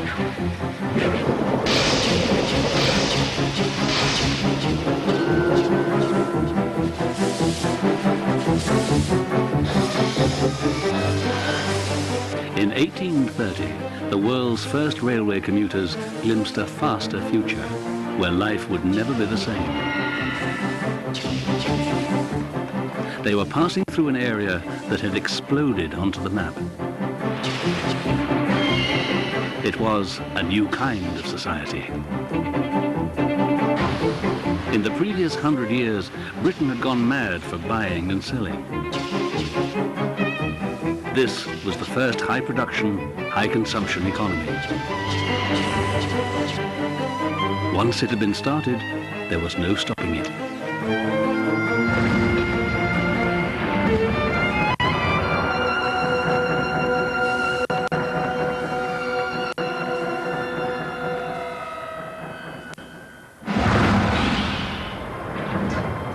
In 1830, the world's first railway commuters glimpsed a faster future, where life would never be the same. They were passing through an area that had exploded onto the map. It was a new kind of society. In the previous 100 years, Britain had gone mad for buying and selling. This was the first high-production, high-consumption economy. Once it had been started, there was no stopping it.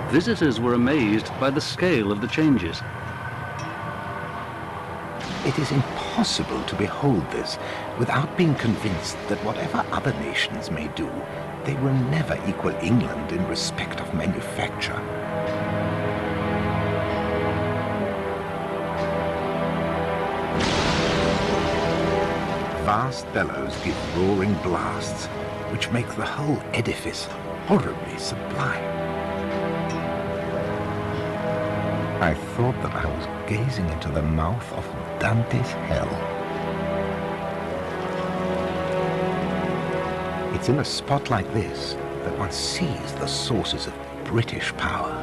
Visitors were amazed by the scale of the changes. It is impossible to behold this without being convinced that whatever other nations may do, they will never equal England in respect of manufacture. Vast bellows give roaring blasts, which make the whole edifice horribly sublime. I thought that I was gazing into the mouth of Dante's hell. It's in a spot like this that one sees the sources of British power.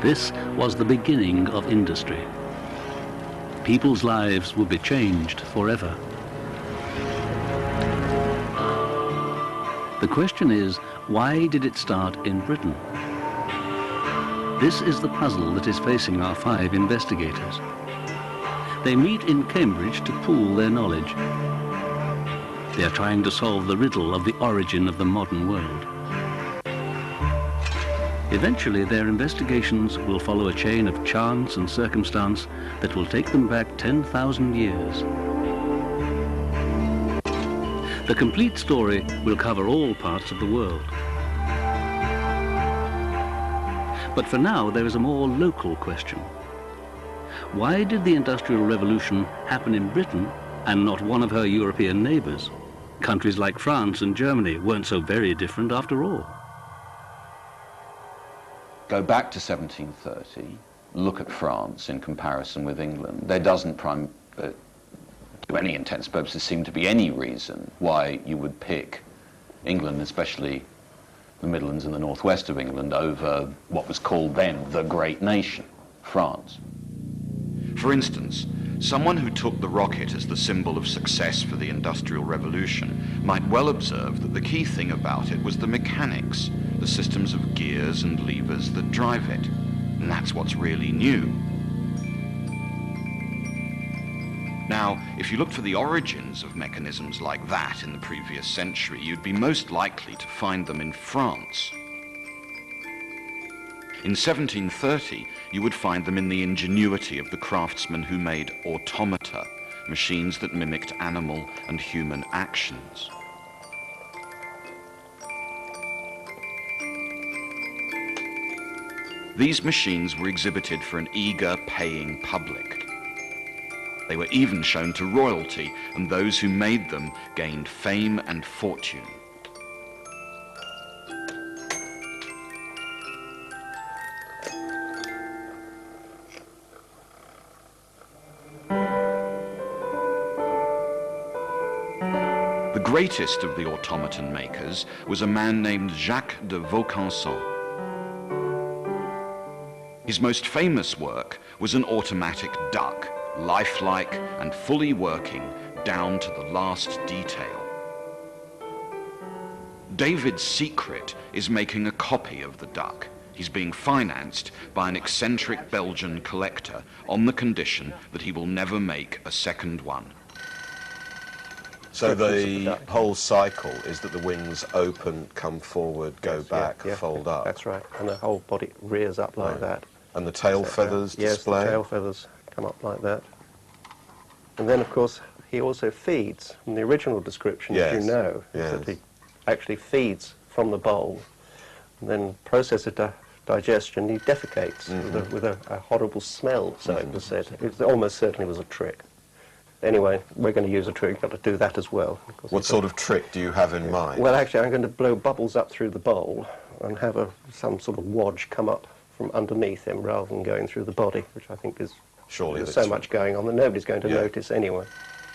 This was the beginning of industry. People's lives would be changed forever. The question is, why did it start in Britain? This is the puzzle that is facing our 5 investigators. They meet in Cambridge to pool their knowledge. They are trying to solve the riddle of the origin of the modern world. Eventually, their investigations will follow a chain of chance and circumstance that will take them back 10,000 years. The complete story will cover all parts of the world. But for now, there is a more local question. Why did the Industrial Revolution happen in Britain and not one of her European neighbours? Countries like France and Germany weren't so very different after all. Go back to 1730, look at France in comparison with England. There doesn't to any intents and purposes seem to be any reason why you would pick England, especially the Midlands and the northwest of England, over what was called then the great nation, France. For instance, someone who took the rocket as the symbol of success for the Industrial Revolution might well observe that the key thing about it was the mechanics, the systems of gears and levers that drive it. And that's what's really new. Now, if you looked for the origins of mechanisms like that in the previous century, you'd be most likely to find them in France. In 1730, you would find them in the ingenuity of the craftsmen who made automata, machines that mimicked animal and human actions. These machines were exhibited for an eager, paying public. They were even shown to royalty, and those who made them gained fame and fortune. The greatest of the automaton makers was a man named Jacques de Vaucanson. His most famous work was an automatic duck, lifelike and fully working down to the last detail. David's secret is making a copy of the duck. He's being financed by an eccentric Belgian collector on the condition that he will never make a second one. So the whole cycle is that the wings open, come forward, go back, fold up. That's right, and the whole body rears up like that. And the tail feathers display? Yes, the tail feathers come up like that. And then, of course, he also feeds. In the original description, as you know, is that he actually feeds from the bowl, and then process of digestion, he defecates with a horrible smell, so it was said. It almost certainly was a trick. Anyway, we're going to use a trick, got to do that as well. What sort of trick do you have in mind? Well, actually, I'm going to blow bubbles up through the bowl and have some sort of wadge come up from underneath him rather than going through the body, which I think is there's so much going on that nobody's going to notice anyway.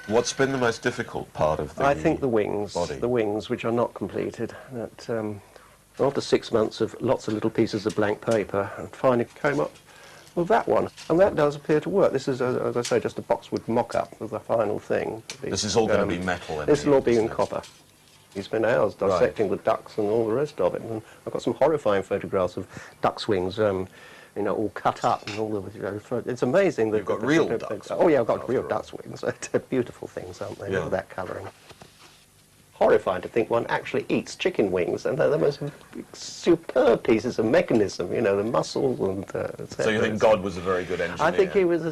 What's been the most difficult part of the body? I think the wings, which are not completed. That, after 6 months of lots of little pieces of blank paper, and finally came up with that one. And that does appear to work. This is, as I say, just a boxwood mock-up of the final thing. This is all going to be metal? This will all be in copper. He spent hours dissecting the ducks and all the rest of it. And I've got some horrifying photographs of ducks' wings, you know, all cut up and all the, you know, it's amazing that... You've got real ducks? Oh yeah, I've got real ducks' wings. They're beautiful things, aren't they, with that colouring. Horrifying to think one actually eats chicken wings, and they're the most superb pieces of mechanism, you know, the muscles and... so you think God was a very good engineer? I think he was...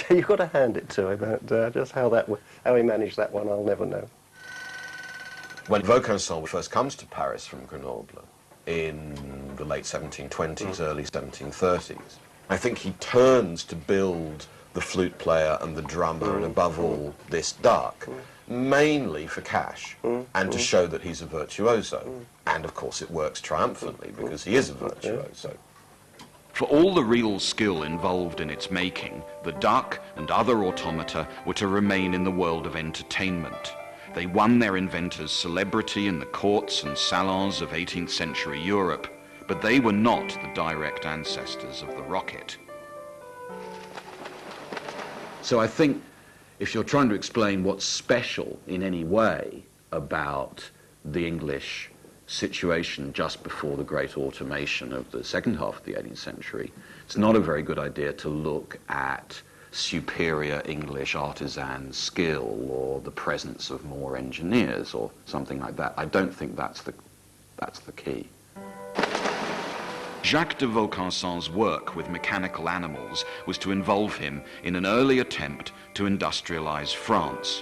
you've got to hand it to him, but just how he managed that one, I'll never know. When Vaucanson first comes to Paris from Grenoble in the late 1720s, early 1730s, I think he turns to build the flute player and the drummer and above all this duck, mainly for cash and to show that he's a virtuoso. And of course it works triumphantly because he is a virtuoso. For all the real skill involved in its making, the duck and other automata were to remain in the world of entertainment. They won their inventor's celebrity in the courts and salons of 18th century Europe, but they were not the direct ancestors of the rocket. So I think if you're trying to explain what's special in any way about the English situation just before the great automation of the second half of the 18th century, it's not a very good idea to look at superior English artisan skill or the presence of more engineers or something like that. I don't think that's the key. Jacques de Vaucanson's work with mechanical animals was to involve him in an early attempt to industrialize France.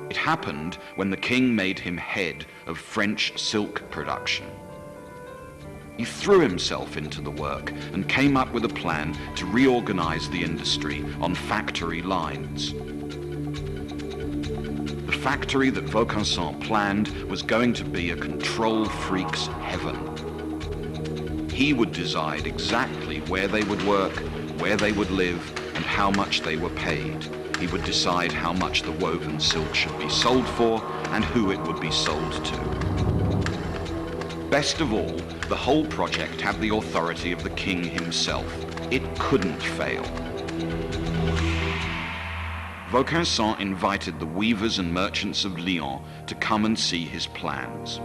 It happened when the king made him head of French silk production. He threw himself into the work and came up with a plan to reorganize the industry on factory lines. The factory that Vaucanson planned was going to be a control freak's heaven. He would decide exactly where they would work, where they would live, and how much they were paid. He would decide how much the woven silk should be sold for and who it would be sold to. Best of all, the whole project had the authority of the king himself. It couldn't fail. Vaucanson invited the weavers and merchants of Lyon to come and see his plans.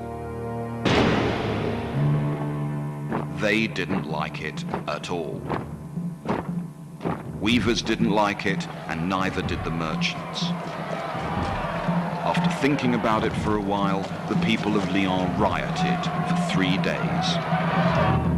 They didn't like it at all. Weavers didn't like it, and neither did the merchants. After thinking about it for a while, the people of Lyon rioted for 3 days.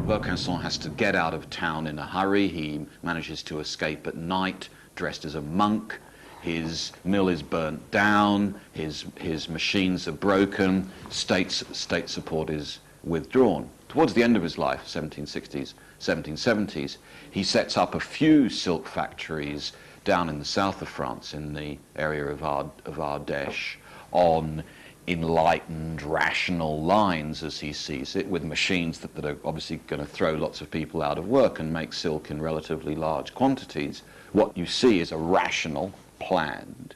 Vaucanson has to get out of town in a hurry. He manages to escape at night, dressed as a monk. His mill is burnt down, his machines are broken, state support is withdrawn. Towards the end of his life, 1760s, 1770s, he sets up a few silk factories down in the south of France, in the area of Ardèche, on enlightened, rational lines, as he sees it, with machines that are obviously going to throw lots of people out of work and make silk in relatively large quantities. What you see is a rational, planned,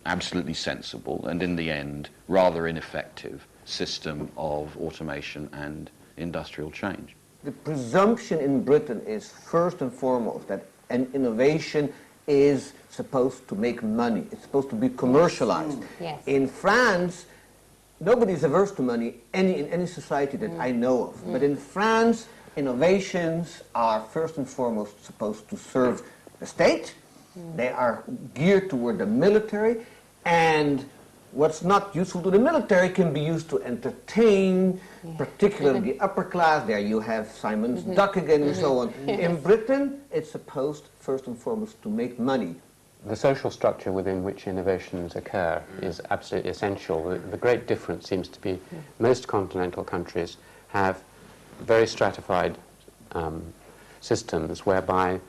absolutely sensible, and in the end, rather ineffective system of automation and industrial change. The presumption in Britain is first and foremost that an innovation is supposed to make money. It's supposed to be commercialized. Yes. In France, nobody is averse to money in any society that I know of. But in France, innovations are first and foremost supposed to serve the state. They are geared toward the military, and what's not useful to the military can be used to entertain, particularly the upper class. There you have Simon's Duck again and so on. In Britain, it's supposed, first and foremost, to make money. The social structure within which innovations occur is absolutely essential. The great difference seems to be most continental countries have very stratified systems whereby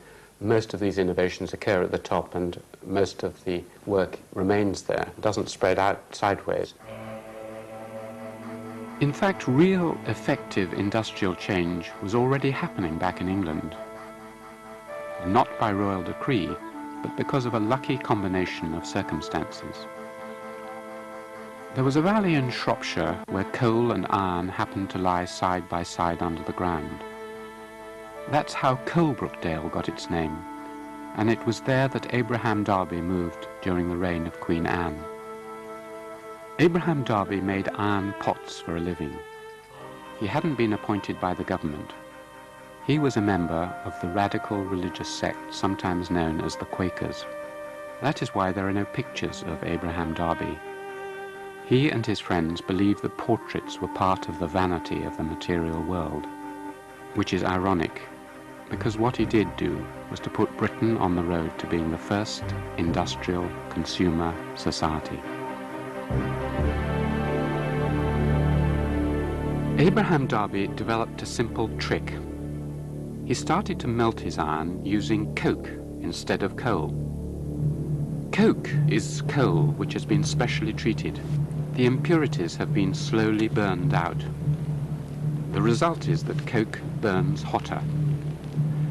most of these innovations occur at the top and most of the work remains there, doesn't spread out sideways. In fact, real effective industrial change was already happening back in England. Not by royal decree, but because of a lucky combination of circumstances. There was a valley in Shropshire where coal and iron happened to lie side by side under the ground. That's how Coalbrookdale got its name, and it was there that Abraham Darby moved during the reign of Queen Anne. Abraham Darby made iron pots for a living. He hadn't been appointed by the government. He was a member of the radical religious sect sometimes known as the Quakers. That is why there are no pictures of Abraham Darby. He and his friends believed that portraits were part of the vanity of the material world, which is ironic, because what he did do was to put Britain on the road to being the first industrial consumer society. Abraham Darby developed a simple trick. He started to melt his iron using coke instead of coal. Coke is coal which has been specially treated. The impurities have been slowly burned out. The result is that coke burns hotter,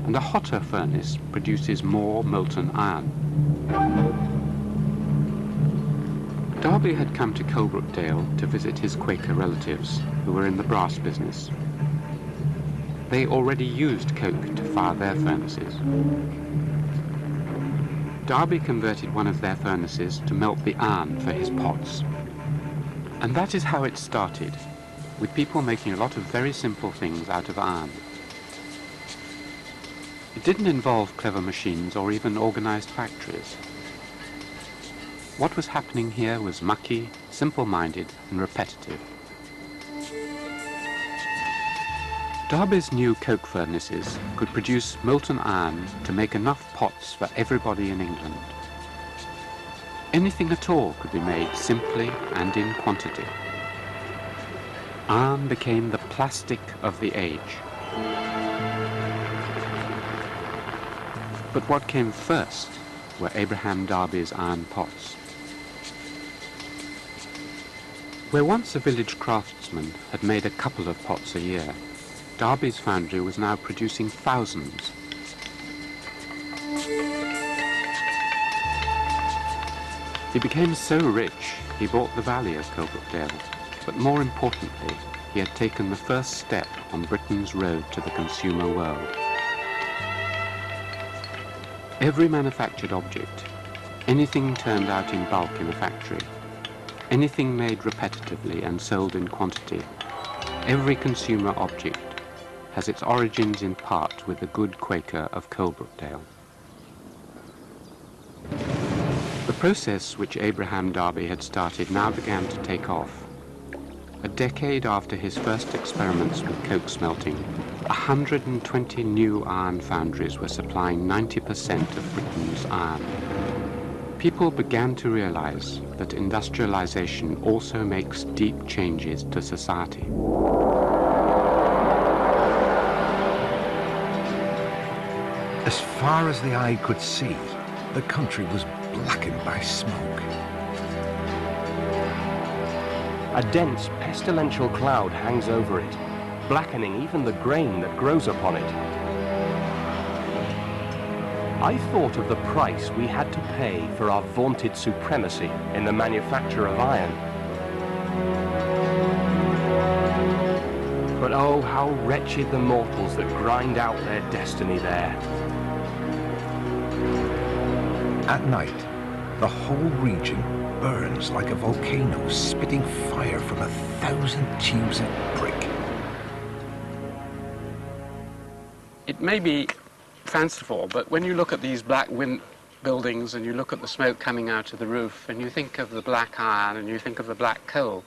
and a hotter furnace produces more molten iron. Darby had come to Coalbrookdale to visit his Quaker relatives who were in the brass business. They already used coke to fire their furnaces. Darby converted one of their furnaces to melt the iron for his pots. And that is how it started, with people making a lot of very simple things out of iron. It didn't involve clever machines or even organized factories. What was happening here was mucky, simple-minded, and repetitive. Darby's new coke furnaces could produce molten iron to make enough pots for everybody in England. Anything at all could be made simply and in quantity. Iron became the plastic of the age. But what came first were Abraham Darby's iron pots. Where once a village craftsman had made a couple of pots a year, Darby's foundry was now producing thousands. He became so rich, he bought the valley of Coalbrookdale, but more importantly, he had taken the first step on Britain's road to the consumer world. Every manufactured object, anything turned out in bulk in a factory, anything made repetitively and sold in quantity, every consumer object has its origins in part with the good Quaker of Coalbrookdale. The process which Abraham Darby had started now began to take off. A decade after his first experiments with coke smelting, 120 new iron foundries were supplying 90% of Britain's iron. People began to realize that industrialization also makes deep changes to society. As far as the eye could see, the country was blackened by smoke. A dense, pestilential cloud hangs over it, blackening even the grain that grows upon it. I thought of the price we had to pay for our vaunted supremacy in the manufacture of iron. But oh, how wretched the mortals that grind out their destiny there. At night, the whole region burns like a volcano spitting fire from 1,000 tubes of brick. It may be fanciful, but when you look at these black buildings and you look at the smoke coming out of the roof and you think of the black iron and you think of the black coal,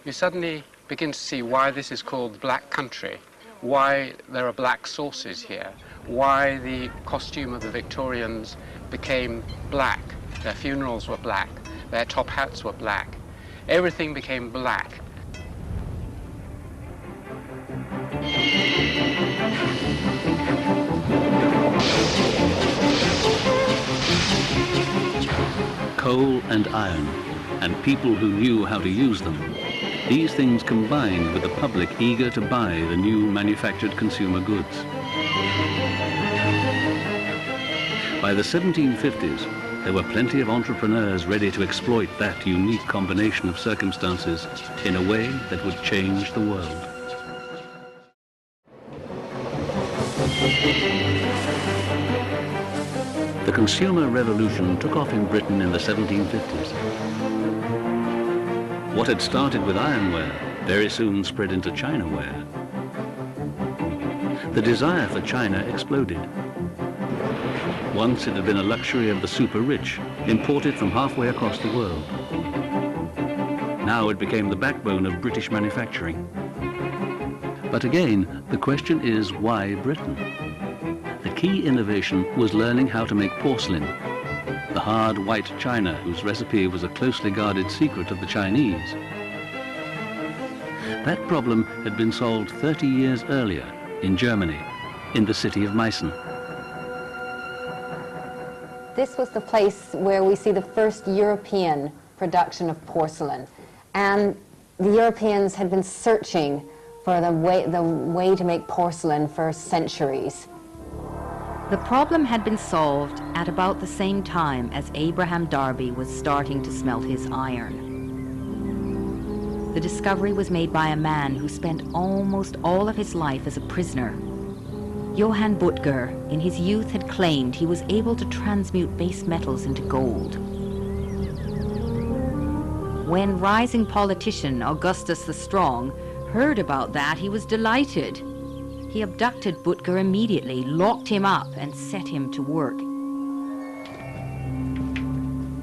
you suddenly begin to see why this is called black country, why there are black sources here, why the costume of the Victorians became black. Their funerals were black, their top hats were black. Everything became black. Coal and iron, and people who knew how to use them. These things combined with a public eager to buy the new manufactured consumer goods. By the 1750s, there were plenty of entrepreneurs ready to exploit that unique combination of circumstances in a way that would change the world. The consumer revolution took off in Britain in the 1750s. What had started with ironware very soon spread into Chinaware. The desire for China exploded. Once it had been a luxury of the super rich, imported from halfway across the world. Now it became the backbone of British manufacturing. But again, the question is, why Britain? The key innovation was learning how to make porcelain, the hard white china whose recipe was a closely guarded secret of the Chinese. That problem had been solved 30 years earlier in Germany, in the city of Meissen. This was the place where we see the first European production of porcelain. And the Europeans had been searching for the way to make porcelain for centuries. The problem had been solved at about the same time as Abraham Darby was starting to smelt his iron. The discovery was made by a man who spent almost all of his life as a prisoner. Johann Butger, in his youth, had claimed he was able to transmute base metals into gold. When rising politician Augustus the Strong heard about that, he was delighted. He abducted Butger immediately, locked him up, and set him to work.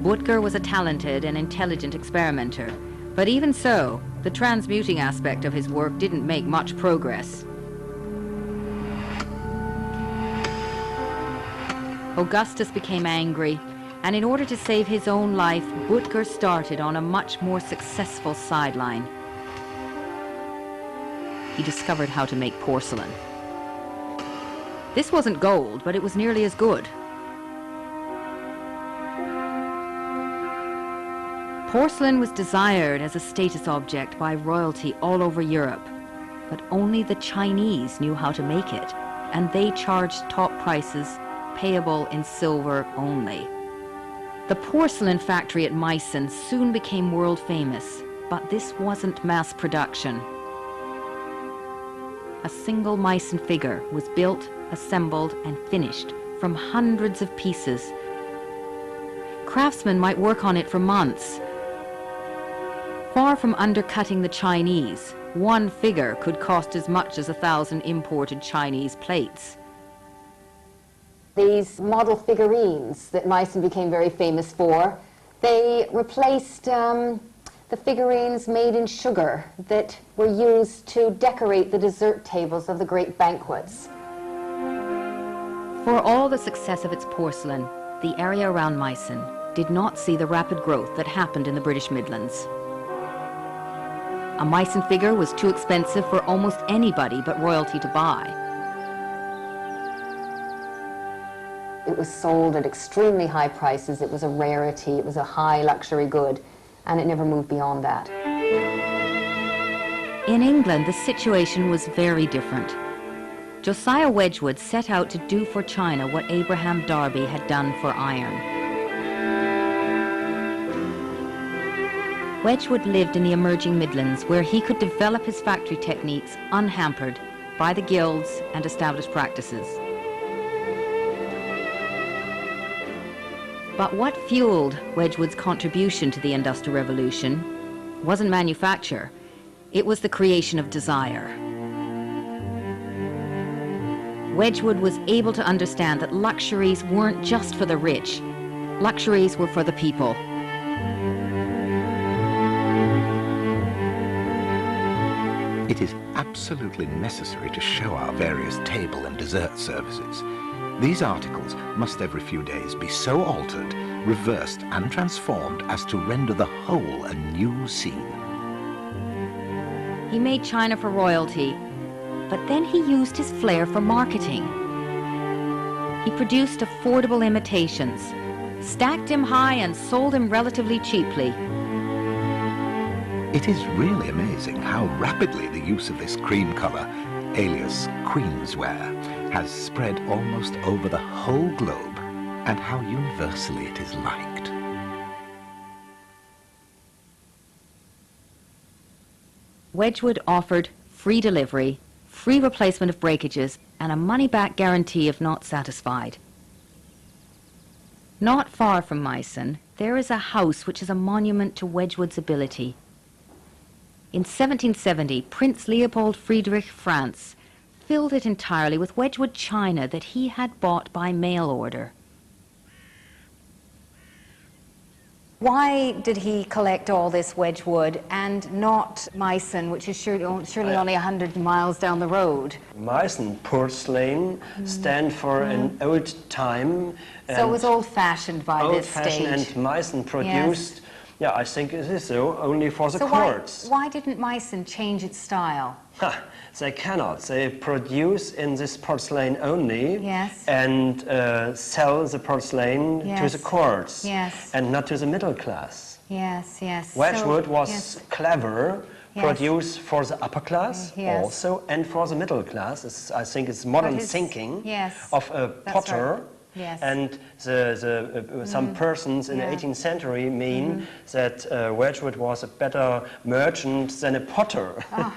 Butger was a talented and intelligent experimenter, but even so, the transmuting aspect of his work didn't make much progress. Augustus became angry, and in order to save his own life, Butger started on a much more successful sideline. He discovered how to make porcelain. This wasn't gold, but it was nearly as good. Porcelain was desired as a status object by royalty all over Europe, but only the Chinese knew how to make it, and they charged top prices, payable in silver only. The porcelain factory at Meissen soon became world famous, but this wasn't mass production. A single Meissen figure was built, assembled, and finished from hundreds of pieces. Craftsmen might work on it for months. Far from undercutting the Chinese, one figure could cost as much as 1,000 imported Chinese plates. These model figurines that Meissen became very famous for, they replaced the figurines made in sugar that were used to decorate the dessert tables of the great banquets. For all the success of its porcelain, the area around Meissen did not see the rapid growth that happened in the British Midlands. A Meissen figure was too expensive for almost anybody but royalty to buy. It was sold at extremely high prices. It was a rarity. It was a high luxury good, and it never moved beyond that. In England, the situation was very different. Josiah Wedgwood set out to do for China what Abraham Darby had done for iron. Wedgwood lived in the emerging Midlands, where he could develop his factory techniques unhampered by the guilds and established practices. But what fueled Wedgwood's contribution to the Industrial Revolution wasn't manufacture, it was the creation of desire. Wedgwood was able to understand that luxuries weren't just for the rich, Luxuries were for the people. It is absolutely necessary to show our various table and dessert services. These articles must every few days be so altered, reversed and transformed as to render the whole a new scene. He made china for royalty, but then he used his flair for marketing. He produced affordable imitations, stacked him high and sold him relatively cheaply. It is really amazing how rapidly the use of this cream colour, alias Queensware, has spread almost over the whole globe, and how universally it is liked. Wedgwood offered free delivery, free replacement of breakages, and a money-back guarantee if not satisfied. Not far from Meissen, there is a house which is a monument to Wedgwood's ability. In 1770, Prince Leopold Friedrich France filled it entirely with Wedgwood china that he had bought by mail order. Why did he collect all this Wedgwood and not Meissen, which is surely only 100 miles down the road? Meissen porcelain stand for an old time. So it was old-fashioned by this stage. Old-fashioned, and Meissen produced, yes. Yeah, I think it is so, only for the courts. Why didn't Meissen change its style? They cannot. They produce in this porcelain only, yes. And sell the porcelain, yes, to the courts, yes, and not to the middle class. Yes, yes. Wedgwood was clever, yes, produced for the upper class, yes, also, and for the middle class. I think it's modern thinking, yes, of a potter. Right. Yes. And some persons in the 18th century mean that Wedgwood was a better merchant than a potter. Ah.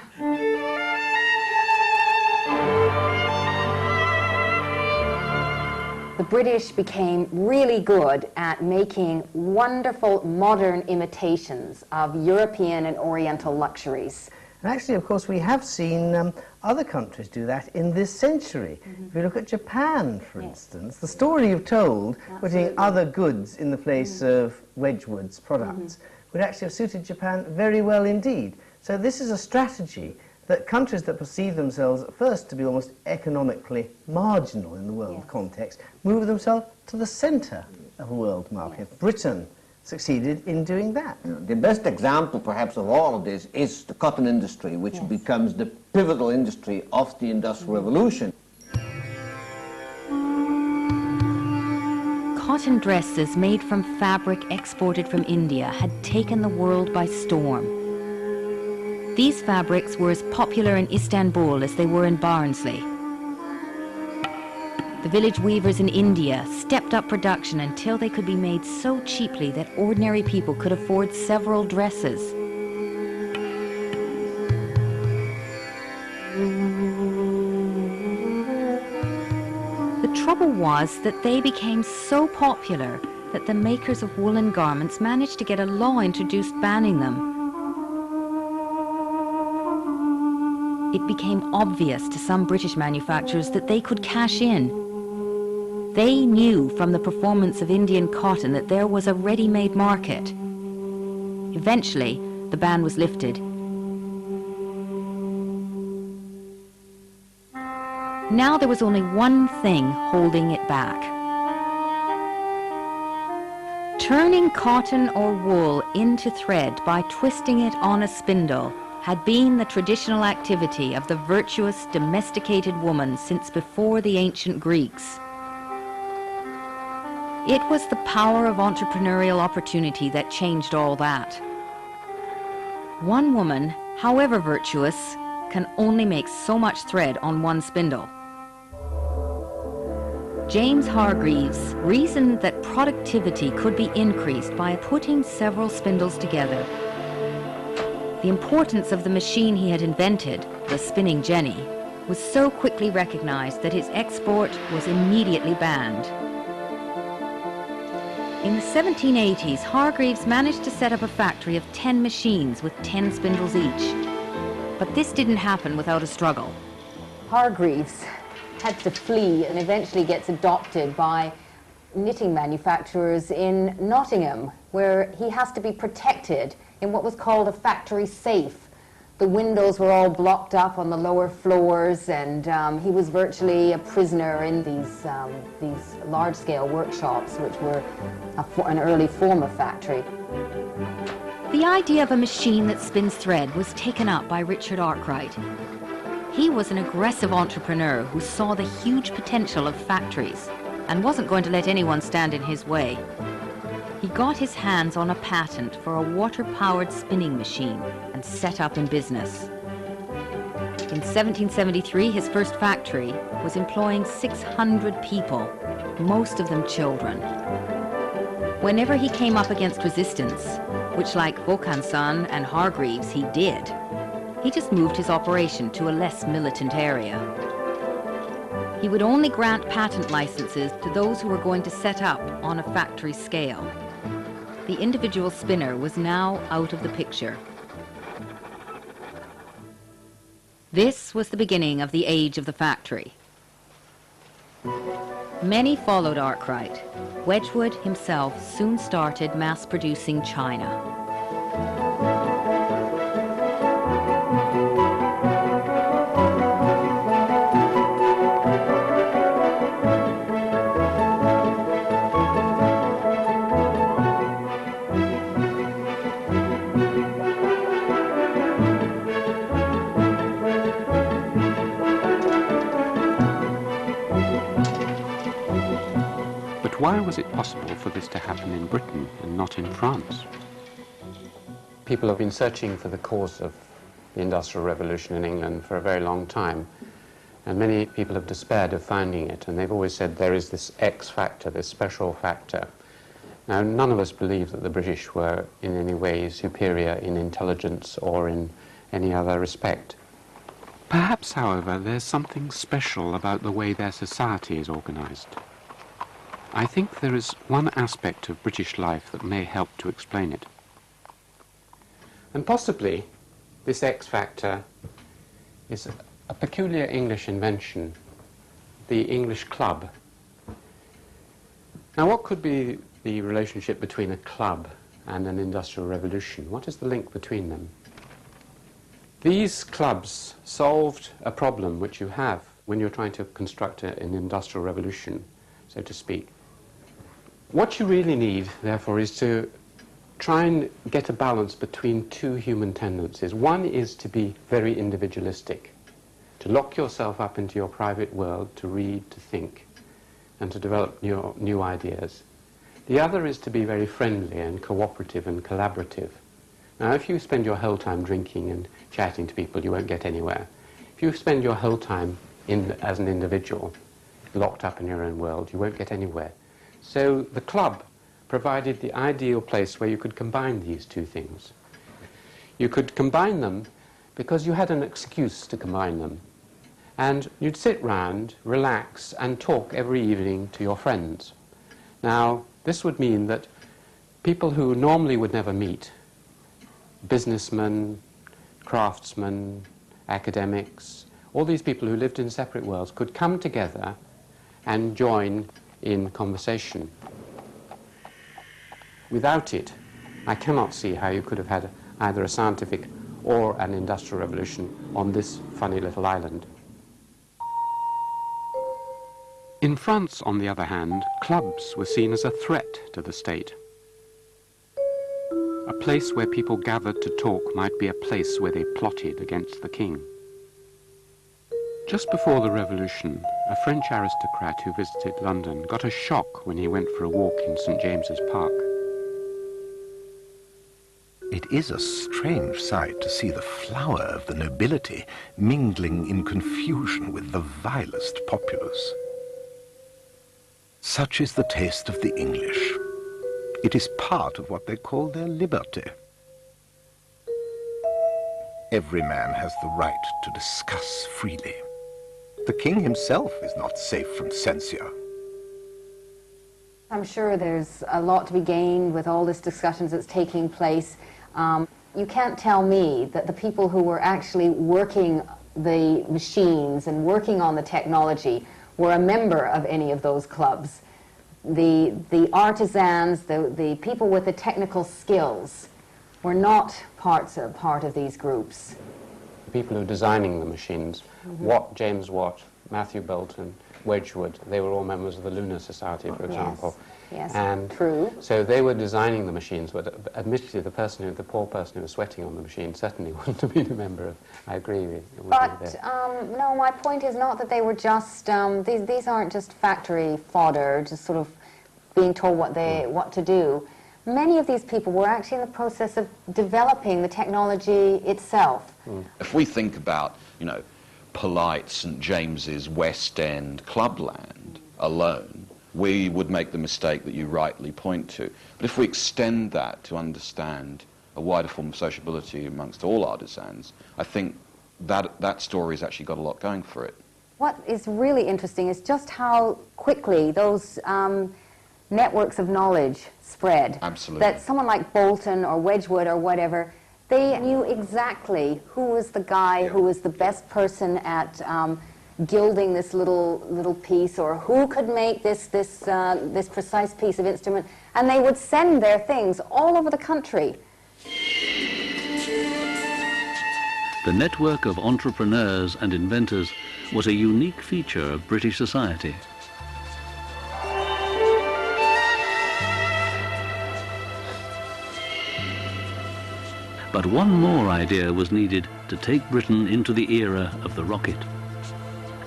The British became really good at making wonderful modern imitations of European and Oriental luxuries. And actually, of course, we have seen other countries do that in this century. If you look at Japan, for instance, the story you've told, putting other goods in the place of Wedgwood's products, would actually have suited Japan very well indeed. So this is a strategy that countries that perceive themselves at first to be almost economically marginal in the world context move themselves to the centre of a world market. Britain succeeded in doing that. The best example, perhaps, of all of this is the cotton industry, which becomes the pivotal industry of the Industrial Revolution. Cotton dresses made from fabric exported from India had taken the world by storm. These fabrics were as popular in Istanbul as they were in Barnsley. The village weavers in India stepped up production until they could be made so cheaply that ordinary people could afford several dresses. The trouble was that they became so popular that the makers of woolen garments managed to get a law introduced banning them. It became obvious to some British manufacturers that they could cash in. They knew from the performance of Indian cotton that there was a ready-made market. Eventually, the ban was lifted. Now there was only one thing holding it back. Turning cotton or wool into thread by twisting it on a spindle had been the traditional activity of the virtuous, domesticated woman since before the ancient Greeks. It was the power of entrepreneurial opportunity that changed all that. One woman, however virtuous, can only make so much thread on one spindle. James Hargreaves reasoned that productivity could be increased by putting several spindles together. The importance of the machine he had invented, the spinning jenny, was so quickly recognized that its export was immediately banned. In the 1780s, Hargreaves managed to set up a factory of 10 machines with 10 spindles each. But this didn't happen without a struggle. Hargreaves had to flee and eventually gets adopted by knitting manufacturers in Nottingham, where he has to be protected in what was called a factory safe. The windows were all blocked up on the lower floors, and he was virtually a prisoner in these large-scale workshops, which were an early form of factory. The idea of a machine that spins thread was taken up by Richard Arkwright. He was an aggressive entrepreneur who saw the huge potential of factories and wasn't going to let anyone stand in his way. He got his hands on a patent for a water-powered spinning machine and set up in business. In 1773, his first factory was employing 600 people, most of them children. Whenever he came up against resistance, which like Vaucanson and Hargreaves he did, he just moved his operation to a less militant area. He would only grant patent licenses to those who were going to set up on a factory scale. The individual spinner was now out of the picture. This was the beginning of the age of the factory. Many followed Arkwright. Wedgwood himself soon started mass-producing china. Why was it possible for this to happen in Britain and not in France? People have been searching for the cause of the Industrial Revolution in England for a very long time, and many people have despaired of finding it, and they've always said there is this X factor, this special factor. Now, none of us believe that the British were in any way superior in intelligence or in any other respect. Perhaps, however, there's something special about the way their society is organized. I think there is one aspect of British life that may help to explain it. And possibly this X factor is a peculiar English invention, the English club. Now, what could be the relationship between a club and an industrial revolution? What is the link between them? These clubs solved a problem which you have when you're trying to construct an industrial revolution, so to speak. What you really need, therefore, is to try and get a balance between two human tendencies. One is to be very individualistic, to lock yourself up into your private world, to read, to think, and to develop new ideas. The other is to be very friendly and cooperative and collaborative. Now, if you spend your whole time drinking and chatting to people, you won't get anywhere. If you spend your whole time as an individual, locked up in your own world, you won't get anywhere. So the club provided the ideal place where you could combine these two things. You could combine them because you had an excuse to combine them. And you'd sit round, relax, and talk every evening to your friends. Now, this would mean that people who normally would never meet, businessmen, craftsmen, academics, all these people who lived in separate worlds could come together and join in conversation. Without it, I cannot see how you could have had either a scientific or an industrial revolution on this funny little island. In France, on the other hand, clubs were seen as a threat to the state. A place where people gathered to talk might be a place where they plotted against the king. Just before the revolution, a French aristocrat who visited London got a shock when he went for a walk in St. James's Park. It is a strange sight to see the flower of the nobility mingling in confusion with the vilest populace. Such is the taste of the English. It is part of what they call their liberty. Every man has the right to discuss freely. The king himself is not safe from censure. I'm sure there's a lot to be gained with all this discussions that's taking place. You can't tell me that the people who were actually working the machines and working on the technology were a member of any of those clubs. the artisans, the people with the technical skills were not part of these groups. People who were designing the machines, Watt, James Watt, Matthew Boulton, Wedgwood, they were all members of the Lunar Society, for example. Yes, and true. So they were designing the machines, but admittedly the poor person who was sweating on the machine certainly wouldn't have been a member of, I agree with you. But no, my point is not that they were just, these aren't just factory fodder, just sort of being told what to do. Many of these people were actually in the process of developing the technology itself. If we think about, you know, polite St. James's West End clubland alone, we would make the mistake that you rightly point to. But if we extend that to understand a wider form of sociability amongst all artisans, I think that story's actually got a lot going for it. What is really interesting is just how quickly those networks of knowledge spread. Absolutely. That someone like Bolton or Wedgwood or whatever, they knew exactly who was the guy who was the best person at gilding this little piece, or who could make this precise piece of instrument, and they would send their things all over the country. The network of entrepreneurs and inventors was a unique feature of British society. But one more idea was needed to take Britain into the era of the rocket.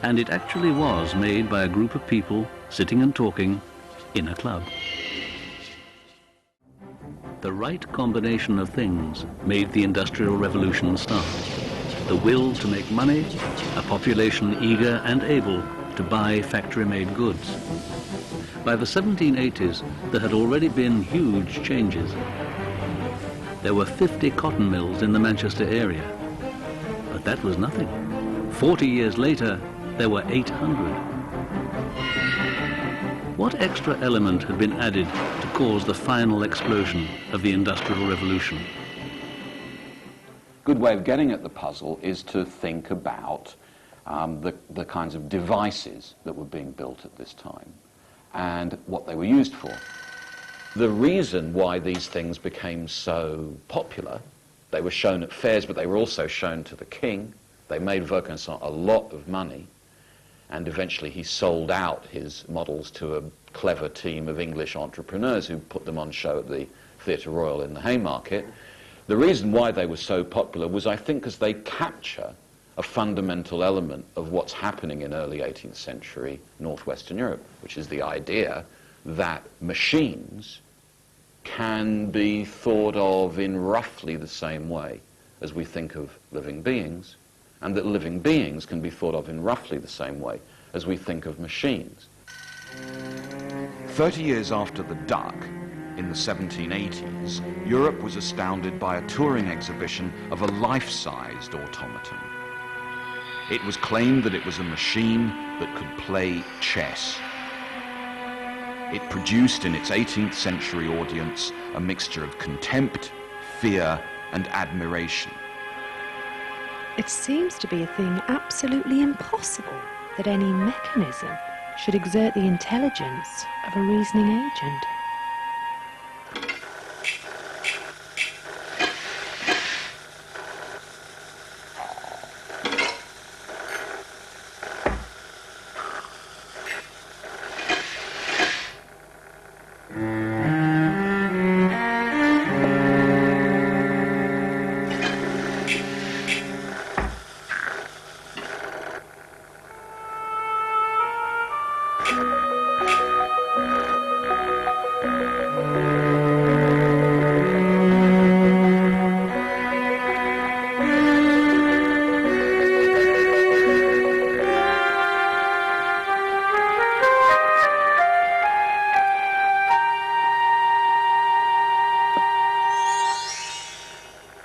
And it actually was made by a group of people sitting and talking in a club. The right combination of things made the Industrial Revolution start. The will to make money, a population eager and able to buy factory-made goods. By the 1780s, there had already been huge changes. There were 50 cotton mills in the Manchester area, but that was nothing. 40 years later, there were 800. What extra element had been added to cause the final explosion of the Industrial Revolution? Good way of getting at the puzzle is to think about the kinds of devices that were being built at this time and what they were used for. The reason why these things became so popular, they were shown at fairs, but they were also shown to the king. They made Vaucanson a lot of money, and eventually he sold out his models to a clever team of English entrepreneurs who put them on show at the Theatre Royal in the Haymarket. The reason why they were so popular was, I think, because they capture a fundamental element of what's happening in early 18th century northwestern Europe, which is the idea that machines can be thought of in roughly the same way as we think of living beings, and that living beings can be thought of in roughly the same way as we think of machines. 30 years after the Duck, in the 1780s, Europe was astounded by a touring exhibition of a life-sized automaton. It was claimed that it was a machine that could play chess. It produced in its 18th century audience a mixture of contempt, fear, and admiration. It seems to be a thing absolutely impossible that any mechanism should exert the intelligence of a reasoning agent.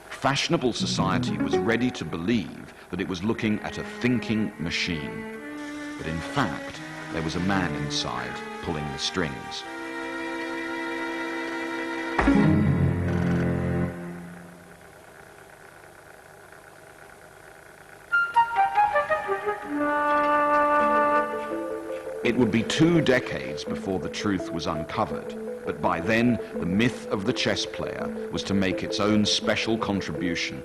Fashionable society was ready to believe that it was looking at a thinking machine. But in fact, there was a man inside pulling the strings. It would be 2 decades before the truth was uncovered, but by then the myth of the chess player was to make its own special contribution.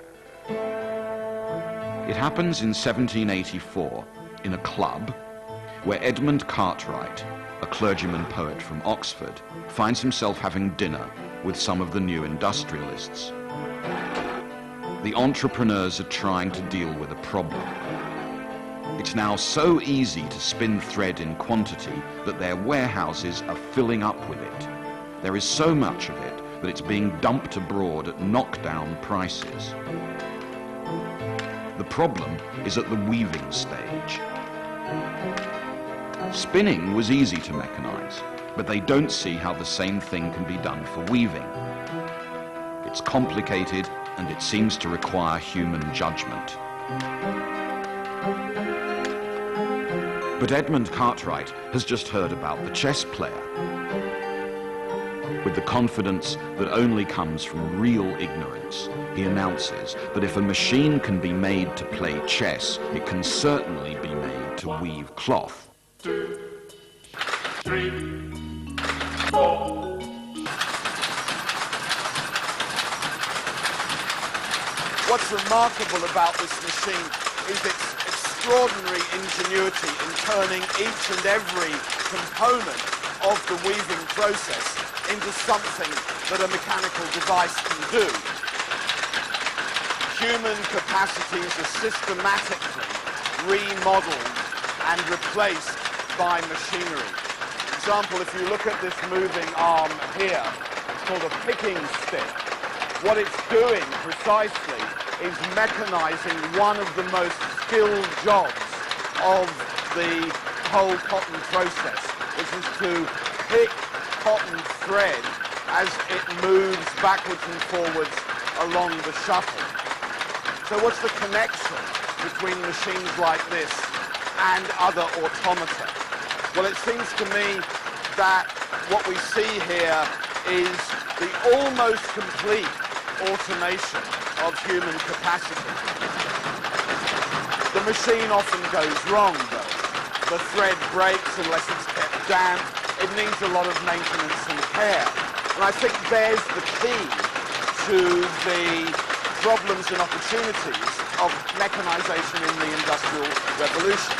It happens in 1784 in a club where Edmund Cartwright, a clergyman poet from Oxford, finds himself having dinner with some of the new industrialists. The entrepreneurs are trying to deal with a problem. It's now so easy to spin thread in quantity that their warehouses are filling up with it. There is so much of it that it's being dumped abroad at knockdown prices. The problem is at the weaving stage. Spinning was easy to mechanize, but they don't see how the same thing can be done for weaving. It's complicated and it seems to require human judgment. But Edmund Cartwright has just heard about the chess player. With the confidence that only comes from real ignorance, he announces that if a machine can be made to play chess, it can certainly be made to weave cloth. 2, 3, 4. What's remarkable about this machine is its extraordinary ingenuity in turning each and every component of the weaving process into something that a mechanical device can do. Human capacities are systematically remodeled and replaced by machinery. For example, if you look at this moving arm here, it's called a picking stick. What it's doing precisely is mechanizing one of the most skilled jobs of the whole cotton process, which is to pick cotton thread as it moves backwards and forwards along the shuttle. So what's the connection between machines like this and other automata? Well, it seems to me that what we see here is the almost complete automation of human capacity. The machine often goes wrong, though. The thread breaks unless it's kept damp. It needs a lot of maintenance and care. And I think there's the key to the problems and opportunities of mechanization in the Industrial Revolution.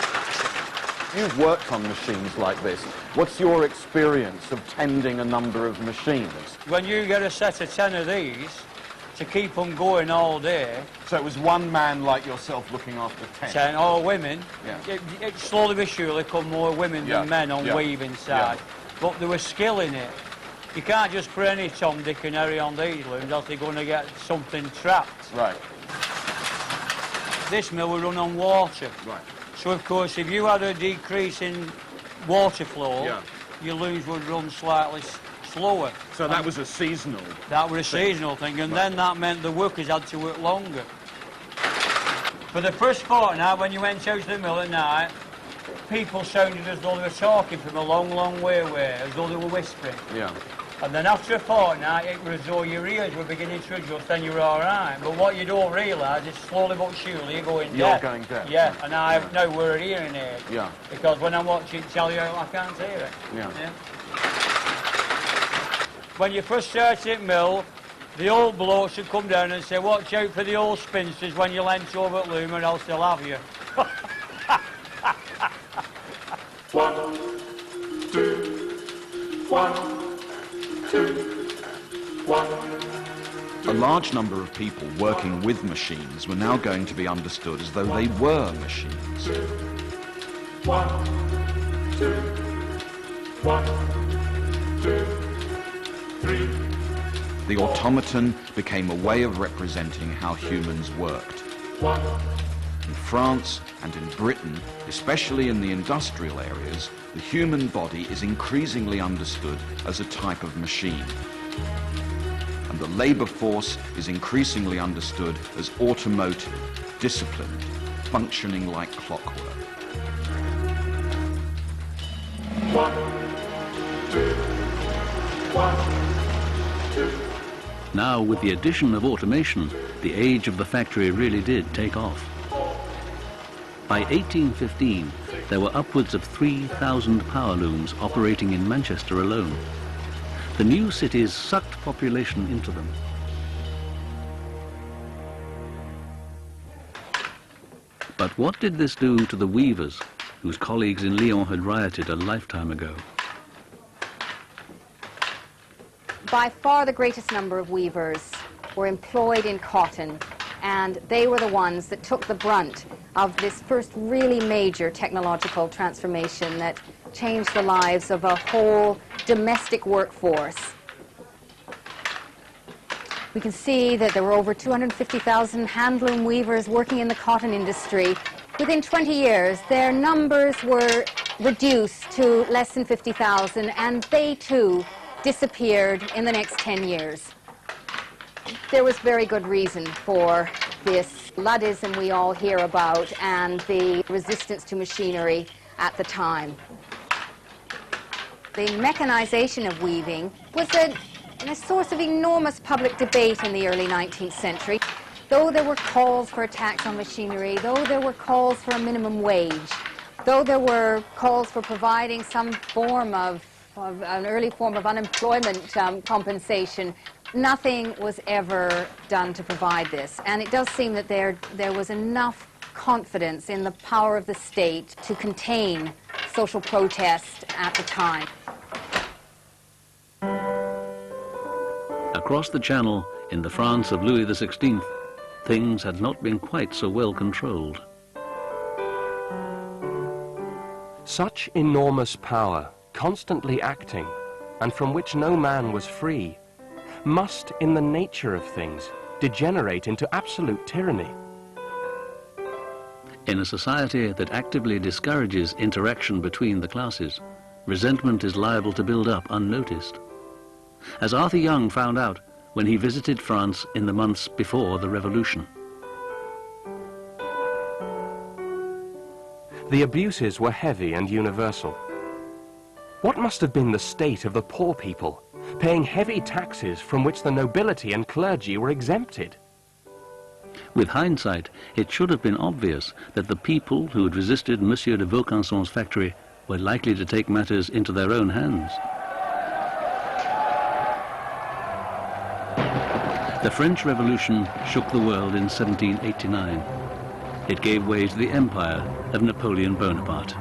You've worked on machines like this. What's your experience of tending a number of machines? When you get a set of 10 of these, to keep them going all day. So it was one man like yourself looking after 10? 10, or women. Yeah. It slowly but surely come more women than men on weaving side. Yeah. But there was skill in it. You can't just put any Tom, Dick and Harry on these looms, else they're going to get something trapped. Right. This mill will run on water. Right. So of course, if you had a decrease in water flow, your looms would run slightly slower. So that was a seasonal thing? That was a seasonal thing, and then that meant the workers had to work longer. For the first fortnight, when you went out to the mill at night, people sounded as though they were talking from a long, long way away, as though they were whispering. Yeah. And then after a fortnight, it was as though your ears were beginning to adjust, then you were all right. But what you don't realise is slowly but surely you're going deaf. You're going deaf. Yeah, and I now wear a hearing aid. Yeah. Because when I'm watching telly, I can't hear it. Yeah. When you first started at mill, the old blokes would come down and say, watch out for the old spinsters when you leant over at loom or else they'll have you. 1, 2, 1. 2, 1. A large number of people working with machines were now going to be understood as though they were machines. 2, 1, 2, 1, 2, 3. The automaton became a way of representing how humans worked. 1. In France and in Britain, especially in the industrial areas, the human body is increasingly understood as a type of machine. And the labour force is increasingly understood as automotive, disciplined, functioning like clockwork. 1, 2, 1, 2. Now, with the addition of automation, the age of the factory really did take off. By 1815, there were upwards of 3,000 power looms operating in Manchester alone. The new cities sucked population into them. But what did this do to the weavers, whose colleagues in Lyon had rioted a lifetime ago? By far the greatest number of weavers were employed in cotton, and they were the ones that took the brunt of this first really major technological transformation that changed the lives of a whole domestic workforce. We can see that there were over 250,000 handloom weavers working in the cotton industry. Within 20 years, their numbers were reduced to less than 50,000, and they too disappeared in the next 10 years. There was very good reason for this Luddism we all hear about and the resistance to machinery at the time. The mechanization of weaving was a source of enormous public debate in the early 19th century. Though there were calls for a tax on machinery, though there were calls for a minimum wage, though there were calls for providing some form of an early form of unemployment compensation, nothing was ever done to provide this. And it does seem that there was enough confidence in the power of the state to contain social protest at the time. Across the Channel, in the France of Louis XVI, things had not been quite so well controlled. Such enormous power, constantly acting, and from which no man was free, must, in the nature of things, degenerate into absolute tyranny. In a society that actively discourages interaction between the classes, resentment is liable to build up unnoticed. As Arthur Young found out when he visited France in the months before the Revolution. The abuses were heavy and universal. What must have been the state of the poor people, paying heavy taxes from which the nobility and clergy were exempted? With hindsight, it should have been obvious that the people who had resisted Monsieur de Vaucanson's factory were likely to take matters into their own hands. The French Revolution shook the world in 1789. It gave way to the empire of Napoleon Bonaparte.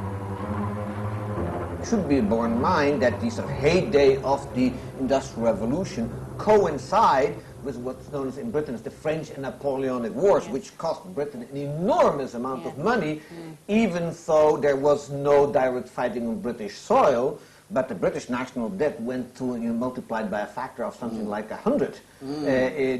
It should be borne in mind that the sort of heyday of the Industrial Revolution coincide with what's known as in Britain as the French and Napoleonic Wars, which cost Britain an enormous amount of money, even though there was no direct fighting on British soil. But the British national debt went to, multiplied by a factor of something like 100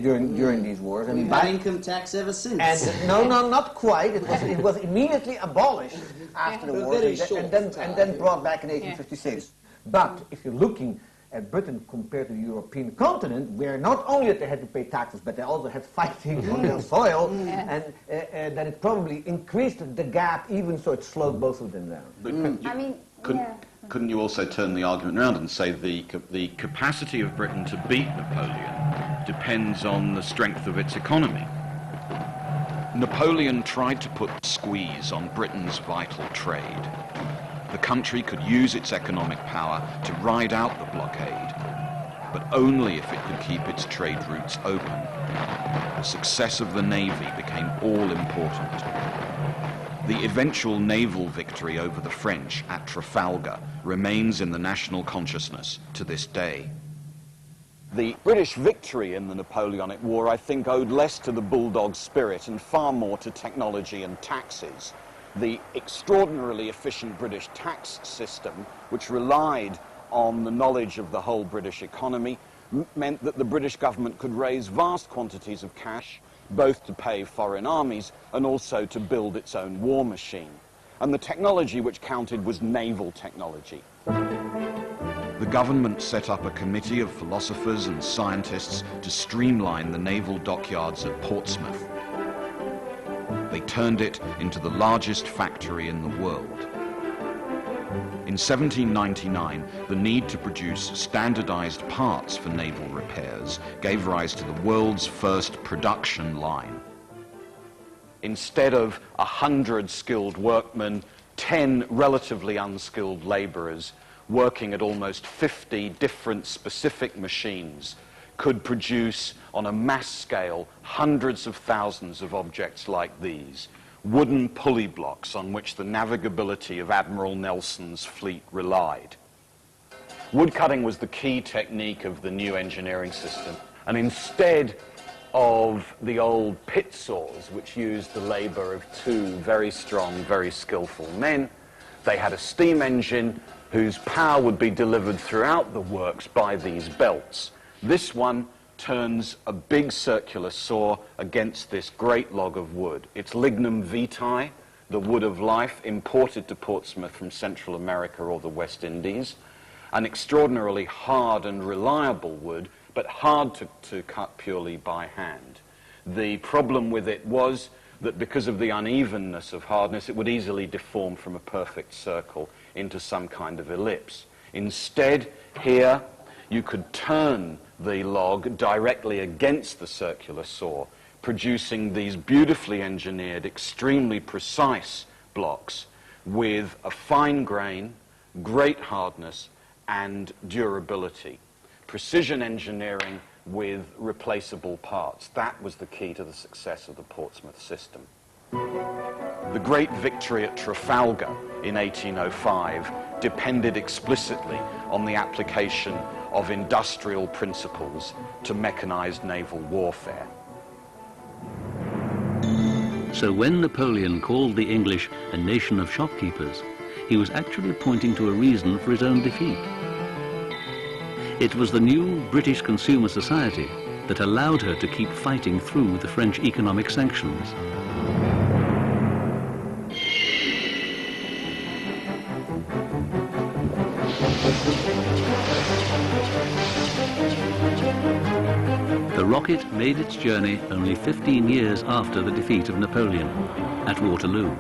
during these wars. We've had income tax ever since. And no, not quite. It was immediately abolished after the war, and then brought back in 1856. But if you're looking at Britain compared to the European continent, where not only did they had to pay taxes, but they also had fighting on their soil, and then it probably increased the gap, even so it slowed both of them down. Couldn't you also turn the argument around and say the capacity of Britain to beat Napoleon depends on the strength of its economy? Napoleon tried to put a squeeze on Britain's vital trade. The country could use its economic power to ride out the blockade, but only if it could keep its trade routes open. The success of the navy became all important. The eventual naval victory over the French at Trafalgar remains in the national consciousness to this day. The British victory in the Napoleonic War, I think, owed less to the bulldog spirit and far more to technology and taxes. The extraordinarily efficient British tax system, which relied on the knowledge of the whole British economy, meant that the British government could raise vast quantities of cash, both to pay foreign armies and also to build its own war machine. And the technology which counted was naval technology. The government set up a committee of philosophers and scientists to streamline the naval dockyards at Portsmouth. They turned it into the largest factory in the world. In 1799, the need to produce standardized parts for naval repairs gave rise to the world's first production line. Instead of 100 skilled workmen 10 relatively unskilled laborers working at almost 50 different specific machines could produce on a mass scale hundreds of thousands of objects like these, wooden pulley blocks on which the navigability of Admiral Nelson's fleet relied. Woodcutting was the key technique of the new engineering system, and instead of the old pit saws, which used the labor of two very strong, very skillful men, they had a steam engine whose power would be delivered throughout the works by these belts. This one turns a big circular saw against this great log of wood. It's lignum vitae, the wood of life, imported to Portsmouth from Central America or the West Indies, an extraordinarily hard and reliable wood, but hard to cut purely by hand. The problem with it was that because of the unevenness of hardness, it would easily deform from a perfect circle into some kind of ellipse. Instead, here, you could turn the log directly against the circular saw, producing these beautifully engineered, extremely precise blocks with a fine grain, great hardness, and durability. Precision engineering with replaceable parts. That was the key to the success of the Portsmouth system. The great victory at Trafalgar in 1805 depended explicitly on the application of industrial principles to mechanized naval warfare. So when Napoleon called the English a nation of shopkeepers, he was actually pointing to a reason for his own defeat. It was the new British consumer society that allowed her to keep fighting through the French economic sanctions. The rocket made its journey only 15 years after the defeat of Napoleon at Waterloo.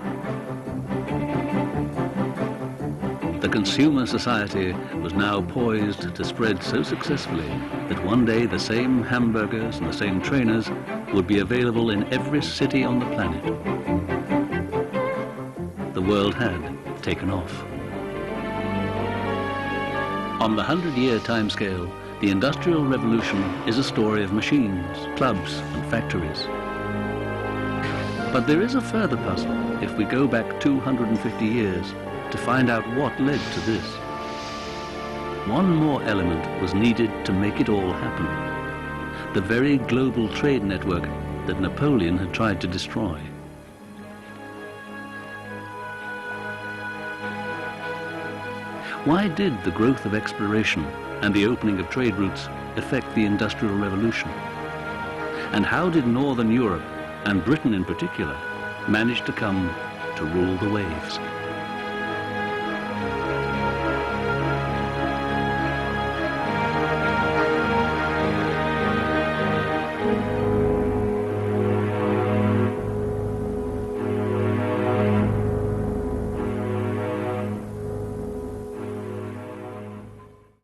The consumer society was now poised to spread so successfully that one day the same hamburgers and the same trainers would be available in every city on the planet. The world had taken off. On the 100-year timescale, the Industrial Revolution is a story of machines, clubs, and factories. But there is a further puzzle if we go back 250 years to find out what led to this. One more element was needed to make it all happen. The very global trade network that Napoleon had tried to destroy. Why did the growth of exploration and the opening of trade routes affect the Industrial Revolution? And how did Northern Europe, and Britain in particular, manage to come to rule the waves?